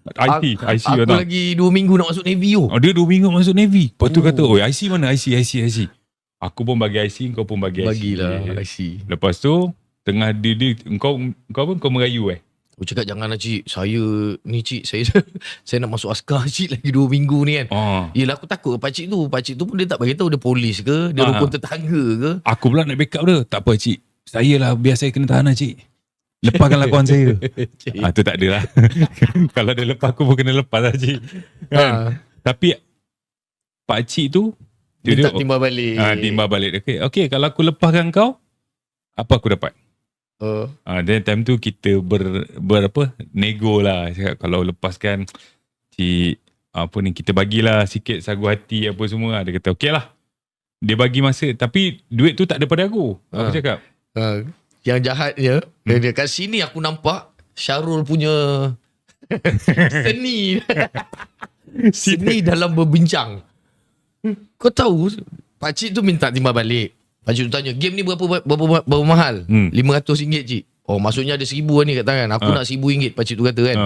IC Aku kata. lagi 2 minggu nak masuk Navy tu. Dia 2 minggu masuk Navy. Lepas tu kata, IC mana? IC. Aku pun bagi IC, kau pun bagi IC. Bagilah IC. Lepas tu, tengah dia kau apa? Kau merayu Aku cakap janganlah cik. Saya nak masuk askar cik lagi 2 minggu ni kan. Yelah aku takut pakcik tu. Pakcik tu pun dia tak beritahu dia polis ke, dia rukun tetangga ke. Aku pula nak backup dia. Tak apa cik. Saya lah biar saya kena tahan lah cik. Lepaskan lakuan saya. Tu tak ada lah. Kalau dia lepas aku pun kena lepas lah cik. Kan? Tapi pakcik tu dia tak timbal balik. Timbal balik. Okay, kalau aku lepaskan kau, apa aku dapat? Then time tu kita nego lah. Cakap, kalau lepaskan cik, kita bagilah sikit sagu hati apa semua. Dia kata okey lah. Dia bagi masa, tapi duit tu tak ada pada aku. Aku cakap. Yang jahatnya, dia kat sini aku nampak Syarul punya seni dalam berbincang. Kau tahu pakcik tu minta timbal balik. Pakcik tu tanya, game ni berapa mahal? RM500 cik. Maksudnya ada RM1,000 ni kat tangan. Aku nak RM1,000 pakcik tu kata kan.